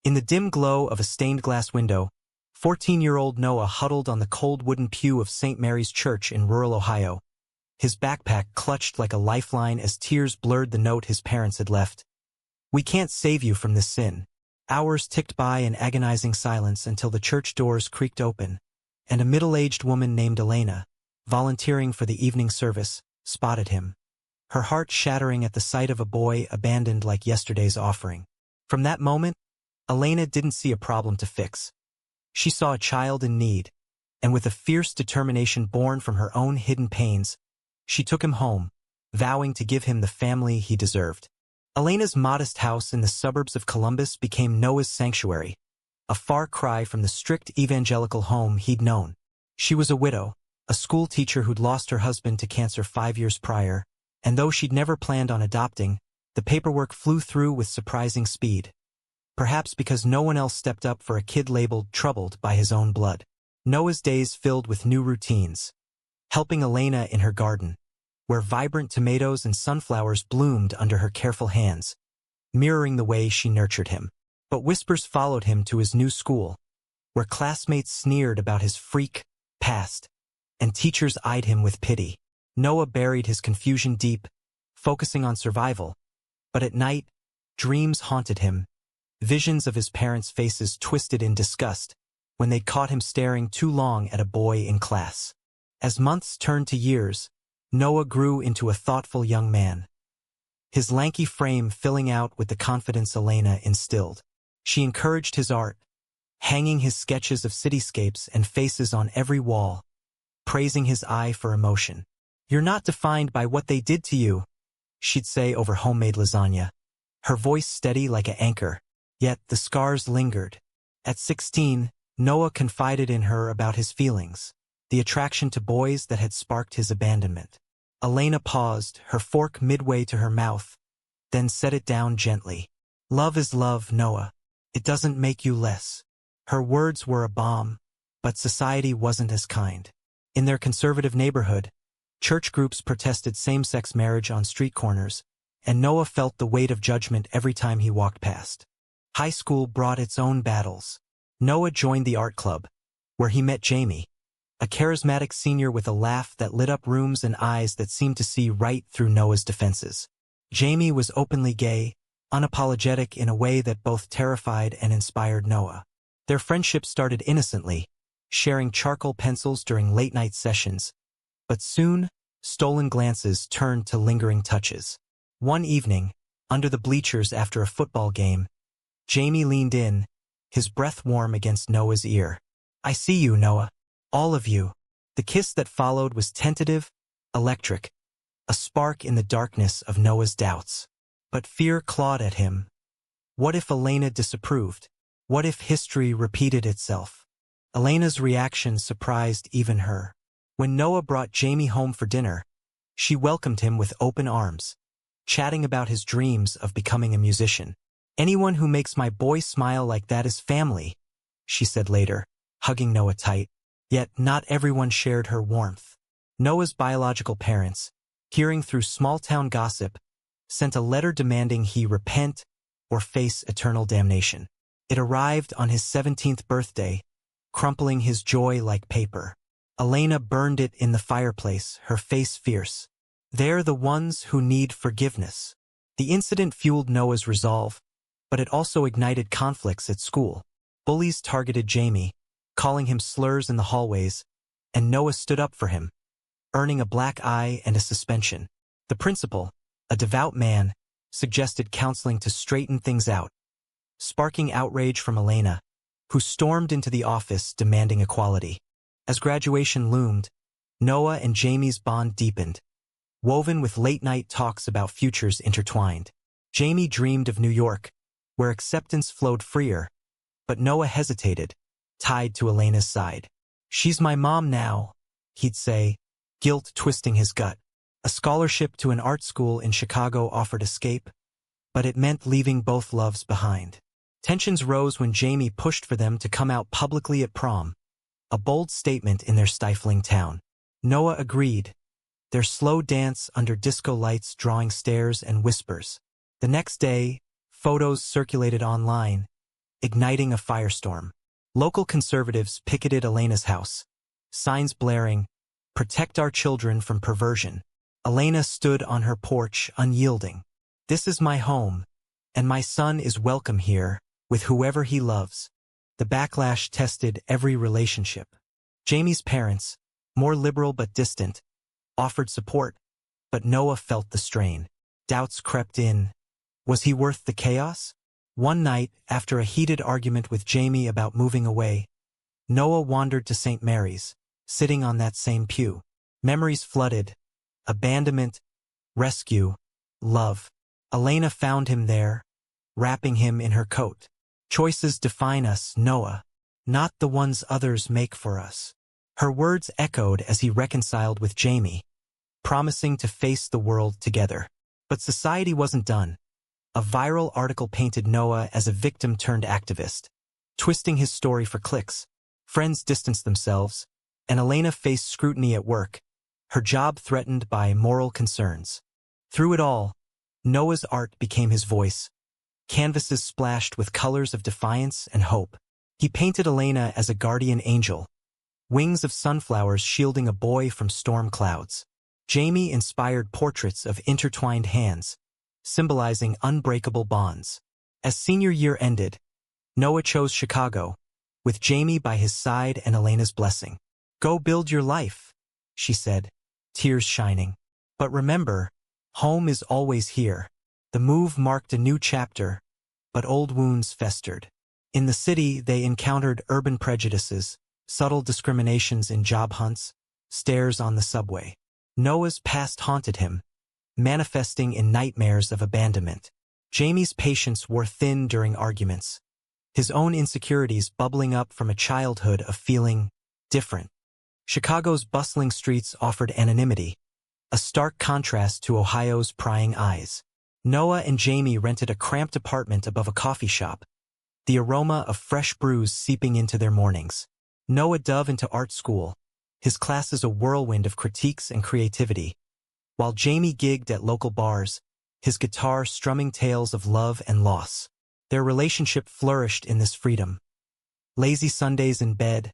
In the dim glow of a stained glass window, 14-year-old Noah huddled on the cold wooden pew of St. Mary's Church in rural Ohio, his backpack clutched like a lifeline as tears blurred the note his parents had left. "We can't save you from this sin." Hours ticked by in agonizing silence until the church doors creaked open, and a middle-aged woman named Elena, volunteering for the evening service, spotted him, her heart shattering at the sight of a boy abandoned like yesterday's offering. From that moment, Elena didn't see a problem to fix. She saw a child in need, and with a fierce determination born from her own hidden pains, she took him home, vowing to give him the family he deserved. Elena's modest house in the suburbs of Columbus became Noah's sanctuary, a far cry from the strict evangelical home he'd known. She was a widow, a school teacher who'd lost her husband to cancer 5 years prior, and though she'd never planned on adopting, the paperwork flew through with surprising speed. Perhaps because no one else stepped up for a kid labeled troubled by his own blood. Noah's days filled with new routines, helping Elena in her garden, where vibrant tomatoes and sunflowers bloomed under her careful hands, mirroring the way she nurtured him. But whispers followed him to his new school, where classmates sneered about his freak past, and teachers eyed him with pity. Noah buried his confusion deep, focusing on survival, but at night, dreams haunted him, visions of his parents' faces twisted in disgust when they'd caught him staring too long at a boy in class. As months turned to years, Noah grew into a thoughtful young man, his lanky frame filling out with the confidence Elena instilled. She encouraged his art, hanging his sketches of cityscapes and faces on every wall, praising his eye for emotion. "You're not defined by what they did to you," she'd say over homemade lasagna, her voice steady like an anchor. Yet the scars lingered. At 16, Noah confided in her about his feelings, the attraction to boys that had sparked his abandonment. Elena paused, her fork midway to her mouth, then set it down gently. "Love is love, Noah. It doesn't make you less." Her words were a balm, but society wasn't as kind. In their conservative neighborhood, church groups protested same-sex marriage on street corners, and Noah felt the weight of judgment every time he walked past. High school brought its own battles. Noah joined the art club, where he met Jamie, a charismatic senior with a laugh that lit up rooms and eyes that seemed to see right through Noah's defenses. Jamie was openly gay, unapologetic in a way that both terrified and inspired Noah. Their friendship started innocently, sharing charcoal pencils during late-night sessions, but soon, stolen glances turned to lingering touches. One evening, under the bleachers after a football game, Jamie leaned in, his breath warm against Noah's ear. "I see you, Noah. All of you." The kiss that followed was tentative, electric, a spark in the darkness of Noah's doubts. But fear clawed at him. What if Elena disapproved? What if history repeated itself? Elena's reaction surprised even her. When Noah brought Jamie home for dinner, she welcomed him with open arms, chatting about his dreams of becoming a musician. "Anyone who makes my boy smile like that is family," she said later, hugging Noah tight. Yet not everyone shared her warmth. Noah's biological parents, hearing through small-town gossip, sent a letter demanding he repent or face eternal damnation. It arrived on his 17th birthday, crumpling his joy like paper. Elena burned it in the fireplace, her face fierce. "They're the ones who need forgiveness." The incident fueled Noah's resolve, but it also ignited conflicts at school. Bullies targeted Jamie, calling him slurs in the hallways, and Noah stood up for him, earning a black eye and a suspension. The principal, a devout man, suggested counseling to straighten things out, sparking outrage from Elena, who stormed into the office demanding equality. As graduation loomed, Noah and Jamie's bond deepened, woven with late-night talks about futures intertwined. Jamie dreamed of New York, where acceptance flowed freer, but Noah hesitated, tied to Elena's side. "She's my mom now," he'd say, guilt twisting his gut. A scholarship to an art school in Chicago offered escape, but it meant leaving both loves behind. Tensions rose when Jamie pushed for them to come out publicly at prom, a bold statement in their stifling town. Noah agreed, their slow dance under disco lights drawing stares and whispers. The next day, photos circulated online, igniting a firestorm. Local conservatives picketed Elena's house, signs blaring, "Protect our children from perversion." Elena stood on her porch, unyielding. "This is my home, and my son is welcome here, with whoever he loves." The backlash tested every relationship. Jamie's parents, more liberal but distant, offered support, but Noah felt the strain. Doubts crept in. Was he worth the chaos? One night, after a heated argument with Jamie about moving away, Noah wandered to St. Mary's, sitting on that same pew. Memories flooded. Abandonment, rescue, love. Elena found him there, wrapping him in her coat. "Choices define us, Noah, not the ones others make for us." Her words echoed as he reconciled with Jamie, promising to face the world together. But society wasn't done. A viral article painted Noah as a victim-turned-activist, twisting his story for clicks. Friends distanced themselves, and Elena faced scrutiny at work, her job threatened by moral concerns. Through it all, Noah's art became his voice, canvases splashed with colors of defiance and hope. He painted Elena as a guardian angel, wings of sunflowers shielding a boy from storm clouds. Jamie inspired portraits of intertwined hands, symbolizing unbreakable bonds. As senior year ended, Noah chose Chicago, with Jamie by his side and Elena's blessing. "Go build your life," she said, tears shining. "But remember, home is always here." The move marked a new chapter, but old wounds festered. In the city, they encountered urban prejudices, subtle discriminations in job hunts, stares on the subway. Noah's past haunted him, manifesting in nightmares of abandonment. Jamie's patience wore thin during arguments, his own insecurities bubbling up from a childhood of feeling different. Chicago's bustling streets offered anonymity, a stark contrast to Ohio's prying eyes. Noah and Jamie rented a cramped apartment above a coffee shop, the aroma of fresh brews seeping into their mornings. Noah dove into art school, his classes a whirlwind of critiques and creativity, while Jamie gigged at local bars, his guitar strumming tales of love and loss. Their relationship flourished in this freedom. Lazy Sundays in bed,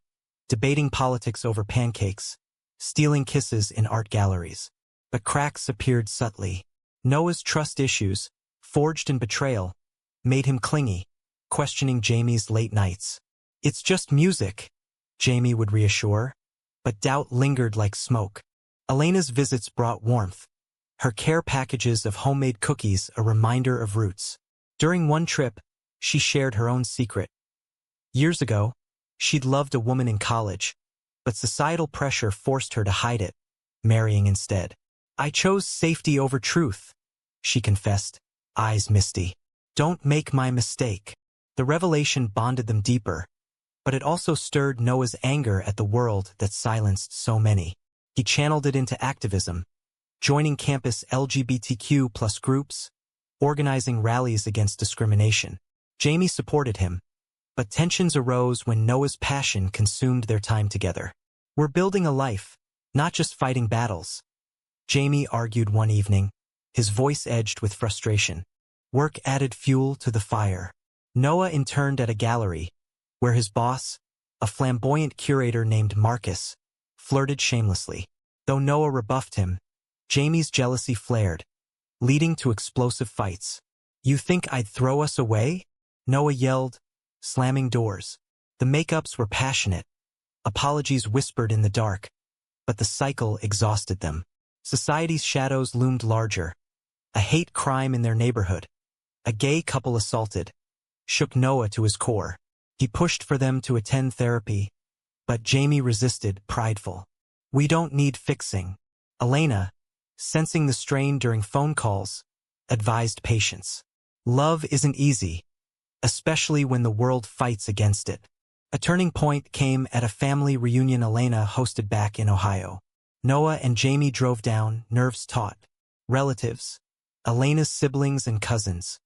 debating politics over pancakes, stealing kisses in art galleries. But cracks appeared subtly. Noah's trust issues, forged in betrayal, made him clingy, questioning Jamie's late nights. "It's just music," Jamie would reassure, but doubt lingered like smoke. Elena's visits brought warmth, her care packages of homemade cookies a reminder of roots. During one trip, she shared her own secret. Years ago, she'd loved a woman in college, but societal pressure forced her to hide it, marrying instead. "I chose safety over truth," she confessed, eyes misty. "Don't make my mistake." The revelation bonded them deeper, but it also stirred Noah's anger at the world that silenced so many. He channeled it into activism, joining campus LGBTQ+ groups, organizing rallies against discrimination. Jamie supported him, but tensions arose when Noah's passion consumed their time together. "We're building a life, not just fighting battles," Jamie argued one evening, his voice edged with frustration. Work added fuel to the fire. Noah interned at a gallery, where his boss, a flamboyant curator named Marcus, flirted shamelessly. Though Noah rebuffed him, Jamie's jealousy flared, leading to explosive fights. "You think I'd throw us away?" Noah yelled, slamming doors. The makeups were passionate, apologies whispered in the dark, but the cycle exhausted them. Society's shadows loomed larger. A hate crime in their neighborhood, a gay couple assaulted, shook Noah to his core. He pushed for them to attend therapy, but Jamie resisted, prideful. "We don't need fixing." Elena, sensing the strain during phone calls, advised patience. "Love isn't easy, especially when the world fights against it." A turning point came at a family reunion Elena hosted back in Ohio. Noah and Jamie drove down, nerves taut. Relatives, Elena's siblings and cousins,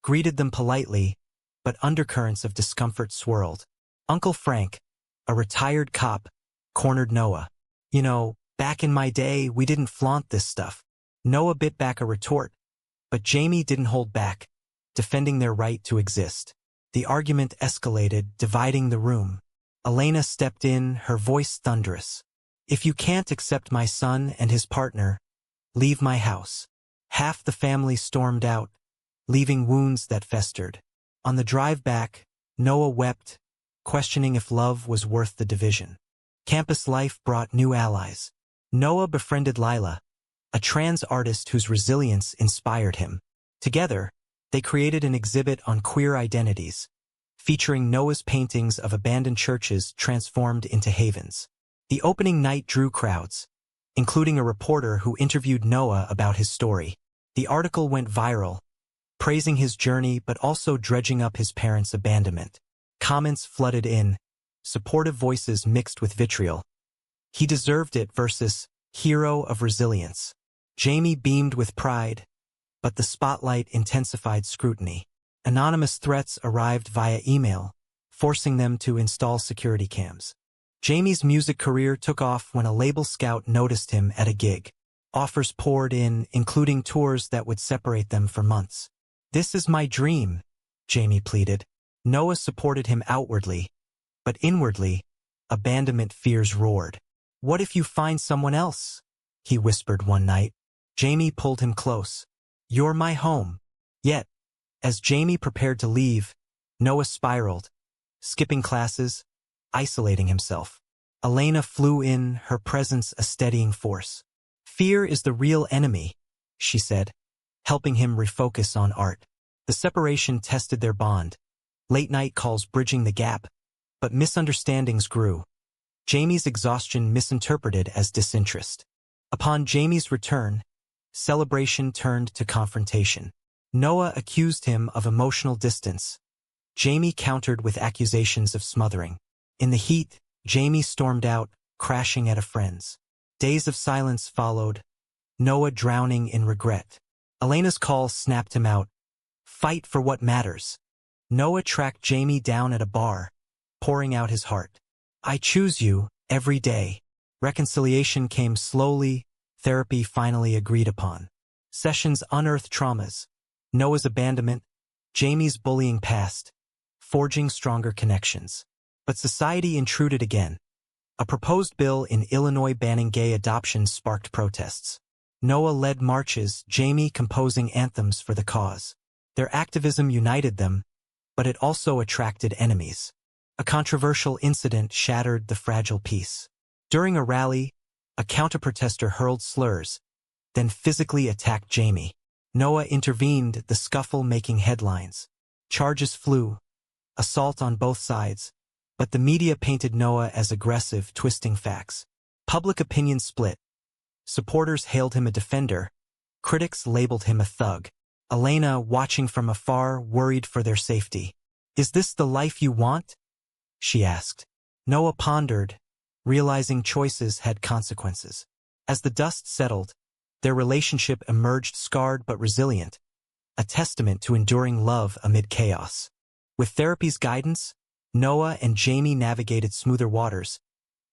greeted them politely, but undercurrents of discomfort swirled. Uncle Frank, a retired cop, cornered Noah. "You know, back in my day, we didn't flaunt this stuff." Noah bit back a retort, but Jamie didn't hold back, defending their right to exist. The argument escalated, dividing the room. Elena stepped in, her voice thunderous. "If you can't accept my son and his partner, leave my house." Half the family stormed out, leaving wounds that festered. On the drive back, Noah wept, questioning if love was worth the division. Campus life brought new allies. Noah befriended Lila, a trans artist whose resilience inspired him. Together, they created an exhibit on queer identities, featuring Noah's paintings of abandoned churches transformed into havens. The opening night drew crowds, including a reporter who interviewed Noah about his story. The article went viral, praising his journey but also dredging up his parents' abandonment. Comments flooded in, supportive voices mixed with vitriol. "He deserved it" versus "hero of resilience." Jamie beamed with pride, but the spotlight intensified scrutiny. Anonymous threats arrived via email, forcing them to install security cams. Jamie's music career took off when a label scout noticed him at a gig. Offers poured in, including tours that would separate them for months. "This is my dream," Jamie pleaded. Noah supported him outwardly, but inwardly, abandonment fears roared. "What if you find someone else?" he whispered one night. Jamie pulled him close. "You're my home." Yet, as Jamie prepared to leave, Noah spiraled, skipping classes, isolating himself. Elena flew in, her presence a steadying force. "Fear is the real enemy," she said, helping him refocus on art. The separation tested their bond, late-night calls bridging the gap, but misunderstandings grew. Jamie's exhaustion misinterpreted as disinterest. Upon Jamie's return, celebration turned to confrontation. Noah accused him of emotional distance. Jamie countered with accusations of smothering. In the heat, Jamie stormed out, crashing at a friend's. Days of silence followed, Noah drowning in regret. Elena's call snapped him out. "Fight for what matters." Noah tracked Jamie down at a bar, pouring out his heart. "I choose you, every day." Reconciliation came slowly, therapy finally agreed upon. Sessions unearthed traumas, Noah's abandonment, Jamie's bullying past, forging stronger connections. But society intruded again. A proposed bill in Illinois banning gay adoption sparked protests. Noah led marches, Jamie composing anthems for the cause. Their activism united them, but it also attracted enemies. A controversial incident shattered the fragile peace. During a rally, a counter-protester hurled slurs, then physically attacked Jamie. Noah intervened, the scuffle making headlines. Charges flew, assault on both sides, but the media painted Noah as aggressive, twisting facts. Public opinion split. Supporters hailed him a defender, critics labeled him a thug. Elena, watching from afar, worried for their safety. "Is this the life you want?" she asked. Noah pondered, realizing choices had consequences. As the dust settled, their relationship emerged scarred but resilient, a testament to enduring love amid chaos. With therapy's guidance, Noah and Jamie navigated smoother waters,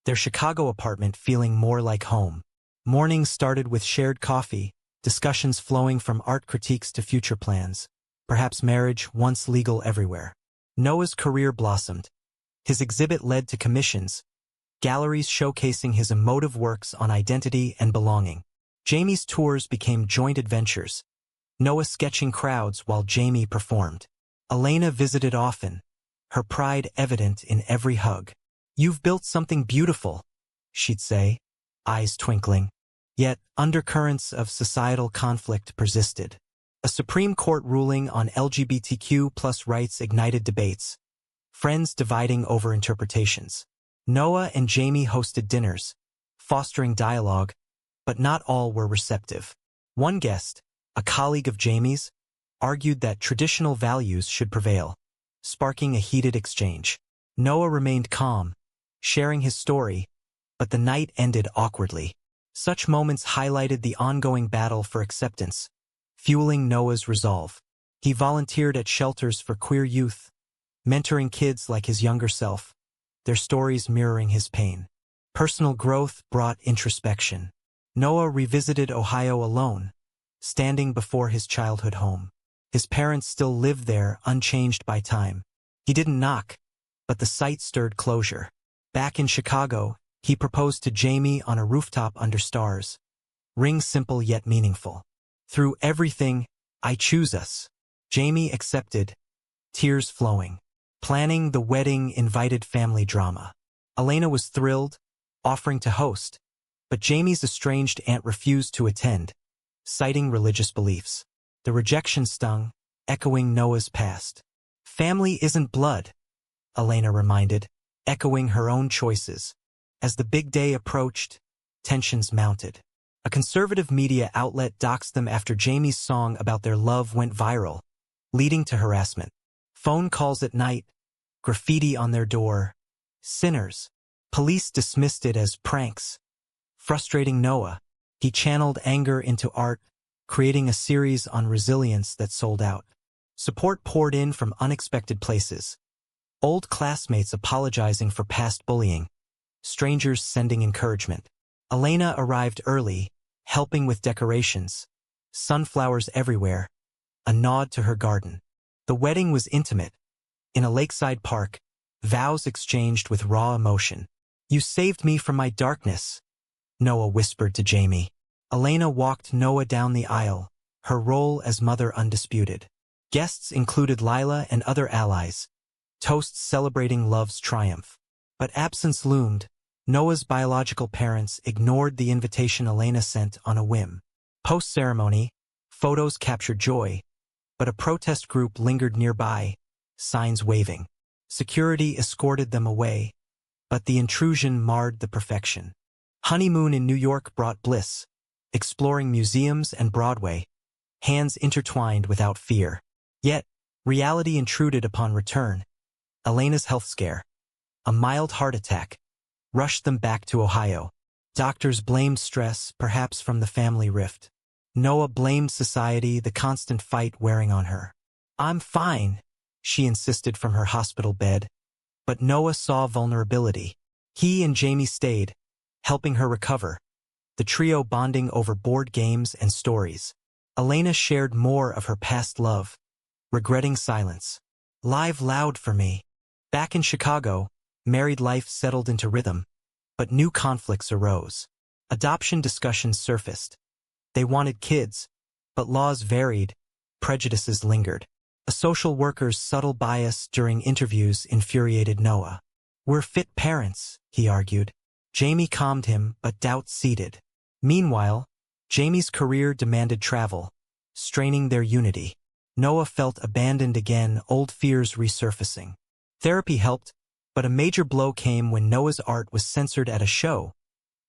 their Chicago apartment feeling more like home. Mornings started with shared coffee, discussions flowing from art critiques to future plans, perhaps marriage once legal everywhere. Noah's career blossomed. His exhibit led to commissions, galleries showcasing his emotive works on identity and belonging. Jamie's tours became joint adventures, Noah sketching crowds while Jamie performed. Elena visited often, her pride evident in every hug. "You've built something beautiful," she'd say, eyes twinkling. Yet, undercurrents of societal conflict persisted. A Supreme Court ruling on LGBTQ+ rights ignited debates, friends dividing over interpretations. Noah and Jamie hosted dinners, fostering dialogue, but not all were receptive. One guest, a colleague of Jamie's, argued that traditional values should prevail, sparking a heated exchange. Noah remained calm, sharing his story, but the night ended awkwardly. Such moments highlighted the ongoing battle for acceptance, fueling Noah's resolve. He volunteered at shelters for queer youth, mentoring kids like his younger self, their stories mirroring his pain. Personal growth brought introspection. Noah revisited Ohio alone, standing before his childhood home. His parents still lived there, unchanged by time. He didn't knock, but the sight stirred closure. Back in Chicago, he proposed to Jamie on a rooftop under stars. Ring simple yet meaningful. Through everything, I choose us. Jamie accepted, tears flowing. Planning the wedding invited family drama. Elena was thrilled, offering to host, but Jamie's estranged aunt refused to attend, citing religious beliefs. The rejection stung, echoing Noah's past. Family isn't blood, Elena reminded, echoing her own choices. As the big day approached, tensions mounted. A conservative media outlet doxed them after Jamie's song about their love went viral, leading to harassment. Phone calls at night, graffiti on their door. Sinners. Police dismissed it as pranks. Frustrating Noah, he channeled anger into art, creating a series on resilience that sold out. Support poured in from unexpected places. Old classmates apologizing for past bullying. Strangers sending encouragement. Elena arrived early, helping with decorations. Sunflowers everywhere. A nod to her garden. The wedding was intimate. In a lakeside park, vows exchanged with raw emotion. You saved me from my darkness, Noah whispered to Jamie. Elena walked Noah down the aisle, her role as mother undisputed. Guests included Lila and other allies, toasts celebrating love's triumph. But absence loomed. Noah's biological parents ignored the invitation Elena sent on a whim. Post-ceremony, photos captured joy, but a protest group lingered nearby, signs waving. Security escorted them away, but the intrusion marred the perfection. Honeymoon in New York brought bliss, exploring museums and Broadway, hands intertwined without fear. Yet, reality intruded upon return. Elena's health scare, a mild heart attack, rushed them back to Ohio. Doctors blamed stress, perhaps from the family rift. Noah blamed society, the constant fight wearing on her. I'm fine, she insisted from her hospital bed. But Noah saw vulnerability. He and Jamie stayed, helping her recover, the trio bonding over board games and stories. Elena shared more of her past love, regretting silence. Live loud for me. Back in Chicago, married life settled into rhythm, but new conflicts arose. Adoption discussions surfaced. They wanted kids, but laws varied, prejudices lingered. A social worker's subtle bias during interviews infuriated Noah. We're fit parents, he argued. Jamie calmed him, but doubt seeded. Meanwhile, Jamie's career demanded travel, straining their unity. Noah felt abandoned again, old fears resurfacing. Therapy helped, but a major blow came when Noah's art was censored at a show,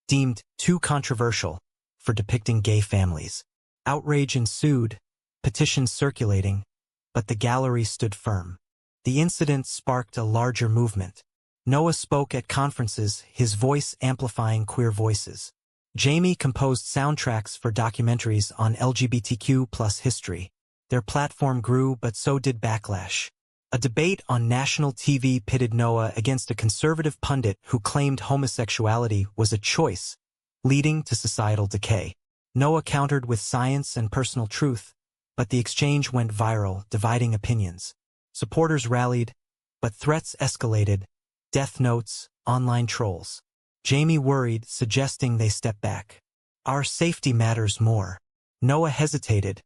deemed too controversial for depicting gay families. Outrage ensued, petitions circulating, but the gallery stood firm. The incident sparked a larger movement. Noah spoke at conferences, his voice amplifying queer voices. Jamie composed soundtracks for documentaries on LGBTQ+ history. Their platform grew, but so did backlash. A debate on national TV pitted Noah against a conservative pundit who claimed homosexuality was a choice, leading to societal decay. Noah countered with science and personal truth, but the exchange went viral, dividing opinions. Supporters rallied, but threats escalated, death notes, online trolls. Jamie worried, suggesting they step back. Our safety matters more. Noah hesitated,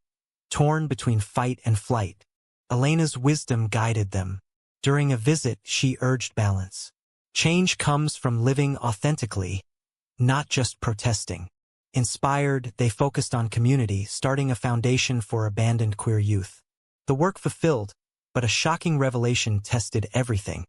torn between fight and flight. Elena's wisdom guided them. During a visit, she urged balance. Change comes from living authentically, not just protesting. Inspired, they focused on community, starting a foundation for abandoned queer youth. The work fulfilled, but a shocking revelation tested everything.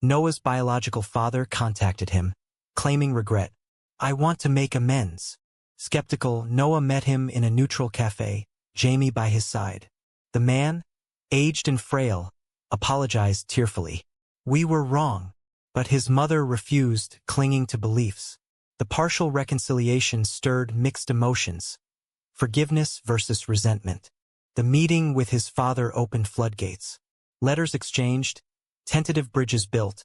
Noah's biological father contacted him, claiming regret. I want to make amends. Skeptical, Noah met him in a neutral cafe, Jamie by his side. The man, aged and frail, apologized tearfully. We were wrong. But his mother refused, clinging to beliefs. The partial reconciliation stirred mixed emotions. Forgiveness versus resentment. The meeting with his father opened floodgates. Letters exchanged, tentative bridges built,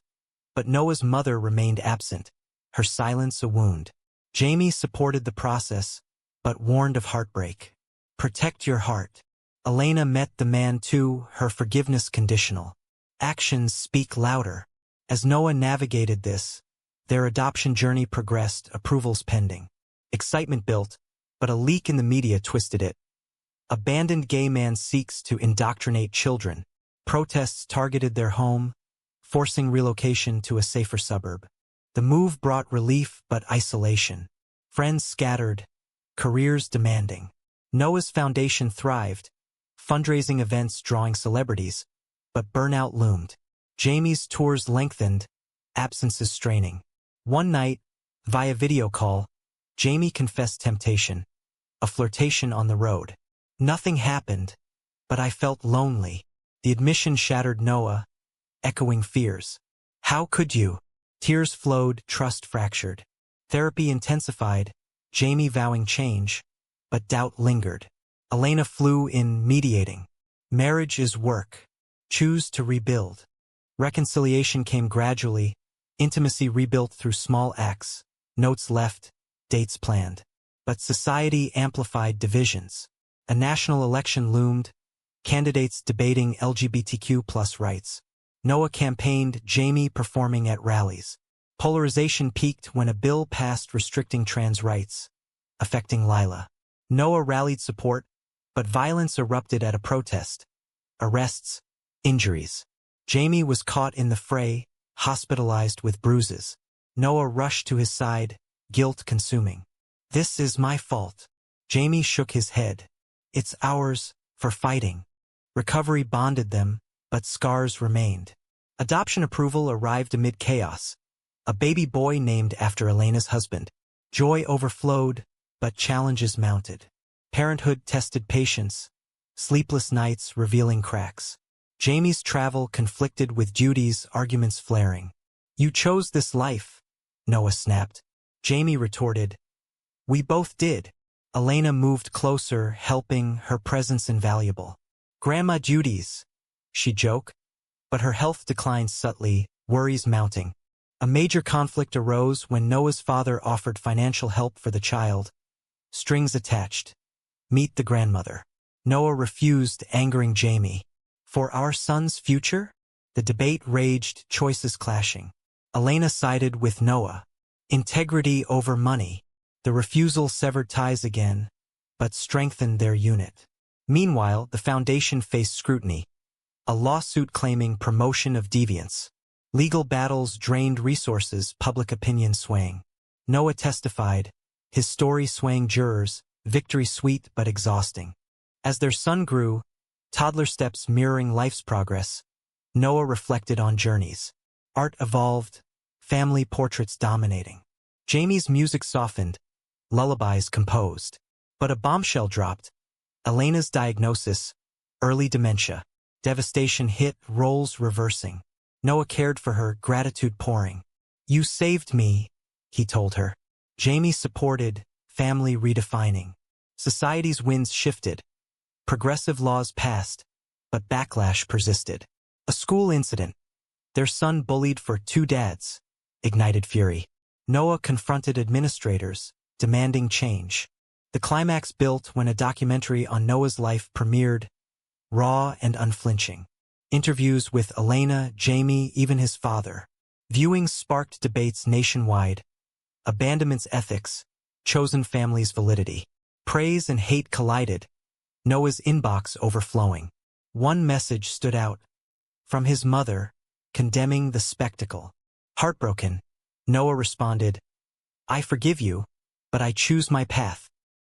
but Noah's mother remained absent, her silence a wound. Jamie supported the process, but warned of heartbreak. Protect your heart. Elena met the man too, her forgiveness conditional. Actions speak louder. As Noah navigated this, their adoption journey progressed, approvals pending. Excitement built, but a leak in the media twisted it. Abandoned gay man seeks to indoctrinate children. Protests targeted their home, forcing relocation to a safer suburb. The move brought relief but isolation. Friends scattered, careers demanding. Noah's foundation thrived, fundraising events drawing celebrities, but burnout loomed. Jamie's tours lengthened, absences straining. One night, via video call, Jamie confessed temptation, a flirtation on the road. Nothing happened, but I felt lonely. The admission shattered Noah, echoing fears. How could you? Tears flowed, trust fractured. Therapy intensified, Jamie vowing change, but doubt lingered. Elena flew in, mediating. Marriage is work. Choose to rebuild. Reconciliation came gradually, intimacy rebuilt through small acts, notes left, dates planned. But society amplified divisions. A national election loomed, candidates debating LGBTQ+ rights. Noah campaigned, Jamie performing at rallies. Polarization peaked when a bill passed restricting trans rights, affecting Lila. Noah rallied support, but violence erupted at a protest. Arrests, injuries. Jamie was caught in the fray, hospitalized with bruises. Noah rushed to his side, guilt consuming. This is my fault. Jamie shook his head. It's ours, for fighting. Recovery bonded them, but scars remained. Adoption approval arrived amid chaos. A baby boy named after Elena's husband. Joy overflowed, but challenges mounted. Parenthood tested patience. Sleepless nights revealing cracks. Jamie's travel conflicted with duties, arguments flaring. You chose this life, Noah snapped. Jamie retorted, we both did. Elena moved closer, helping, her presence invaluable. Grandma duties, she joked, but her health declined subtly, worries mounting. A major conflict arose when Noah's father offered financial help for the child. Strings attached. Meet the grandmother. Noah refused, angering Jamie. For our son's future? The debate raged, choices clashing. Elena sided with Noah. Integrity over money. The refusal severed ties again, but strengthened their unit. Meanwhile, the foundation faced scrutiny. A lawsuit claiming promotion of deviance. Legal battles drained resources, public opinion swaying. Noah testified, his story swaying jurors, victory sweet but exhausting. As their son grew, toddler steps mirroring life's progress, Noah reflected on journeys. Art evolved, family portraits dominating. Jamie's music softened, lullabies composed. But a bombshell dropped. Elena's diagnosis, early dementia. Devastation hit, roles reversing. Noah cared for her, gratitude pouring. You saved me, he told her. Jamie supported, family redefining. Society's winds shifted. Progressive laws passed, but backlash persisted. A school incident. Their son bullied for 2 dads. Ignited fury. Noah confronted administrators, demanding change. The climax built when a documentary on Noah's life premiered, raw and unflinching. Interviews with Elena, Jamie, even his father. Viewings sparked debates nationwide. Abandonment's ethics, chosen family's validity. Praise and hate collided. Noah's inbox overflowing. One message stood out. From his mother, condemning the spectacle. Heartbroken, Noah responded, I forgive you, but I choose my path.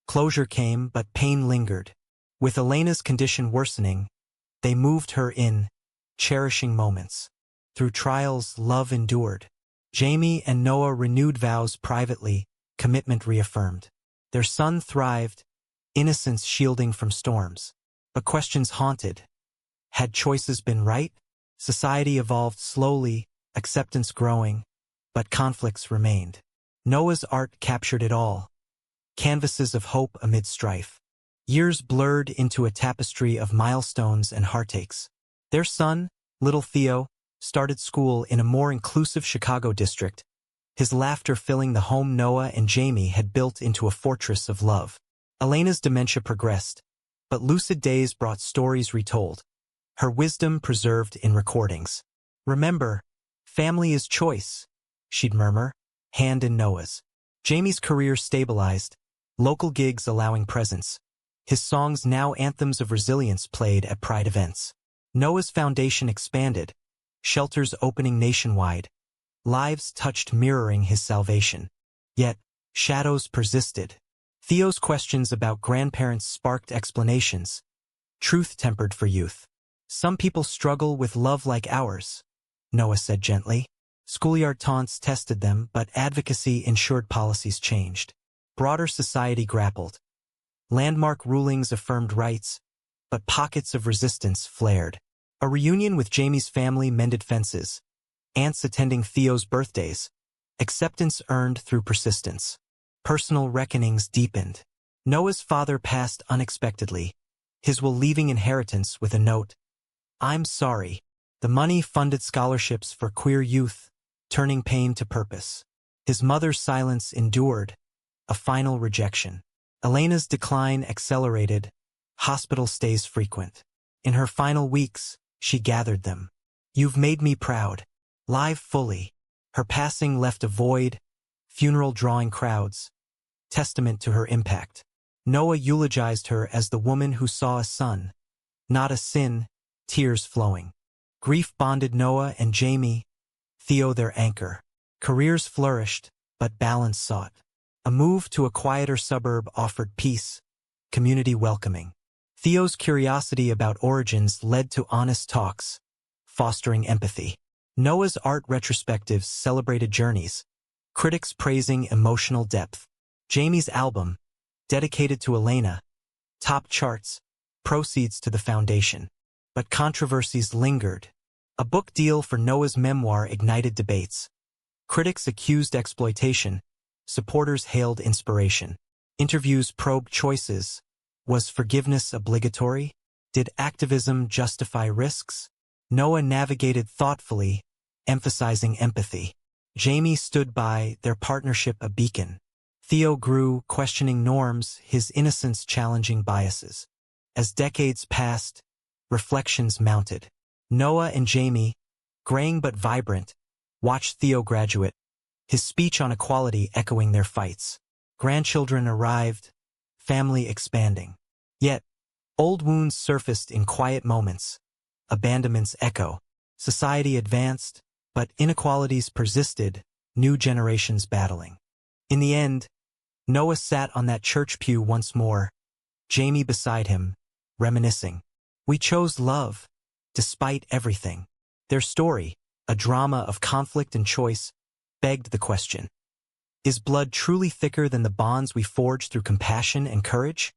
Closure came, but pain lingered. With Elena's condition worsening, they moved her in, cherishing moments. Through trials, love endured. Jamie and Noah renewed vows privately, commitment reaffirmed. Their son thrived, innocence shielding from storms. But questions haunted. Had choices been right? Society evolved slowly, acceptance growing, but conflicts remained. Noah's art captured it all. Canvases of hope amid strife. Years blurred into a tapestry of milestones and heartaches. Their son, little Theo, started school in a more inclusive Chicago district, his laughter filling the home Noah and Jamie had built into a fortress of love. Elena's dementia progressed, but lucid days brought stories retold. her wisdom preserved in recordings. "Remember, family is choice," she'd murmur, hand in Noah's. Jamie's career stabilized, local gigs allowing presence. His songs, now anthems of resilience, played at Pride events. Noah's foundation expanded, shelters opening nationwide, lives touched mirroring his salvation. Yet, shadows persisted. Theo's questions about grandparents sparked explanations. Truth tempered for youth. "Some people struggle with love like ours," Noah said gently. Schoolyard taunts tested them, but advocacy ensured policies changed. Broader society grappled. Landmark rulings affirmed rights, but pockets of resistance flared. A reunion with Jamie's family mended fences. Aunts attending Theo's birthdays. Acceptance earned through persistence. Personal reckonings deepened. Noah's father passed unexpectedly, his will leaving inheritance with a note. "I'm sorry." The money funded scholarships for queer youth, turning pain to purpose. His mother's silence endured, a final rejection. Elena's decline accelerated, hospital stays frequent. In her final weeks, she gathered them. "You've made me proud." Live fully. Her passing left a void, funeral drawing crowds, testament to her impact. Noah eulogized her as the woman who saw a son, not a sin, tears flowing. Grief bonded Noah and Jamie, Theo their anchor. Careers flourished, but balance sought. A move to a quieter suburb offered peace, community welcoming. Theo's curiosity about origins led to honest talks, fostering empathy. Noah's art retrospectives celebrated journeys, critics praising emotional depth. Jamie's album, dedicated to Elena, topped charts, proceeds to the foundation. But controversies lingered. A book deal for Noah's memoir ignited debates. Critics accused exploitation, supporters hailed inspiration. Interviews probed choices. Was forgiveness obligatory? Did activism justify risks? Noah navigated thoughtfully, emphasizing empathy. Jamie stood by, their partnership a beacon. Theo grew, questioning norms, his innocence challenging biases. As decades passed, reflections mounted. Noah and Jamie, graying but vibrant, watched Theo graduate, his speech on equality echoing their fights. Grandchildren arrived, family expanding. Yet, old wounds surfaced in quiet moments, abandonments echo. Society advanced, but inequalities persisted, new generations battling. In the end, Noah sat on that church pew once more, Jamie beside him, reminiscing. "We chose love, despite everything." Their story, a drama of conflict and choice, begged the question. Is blood truly thicker than the bonds we forge through compassion and courage?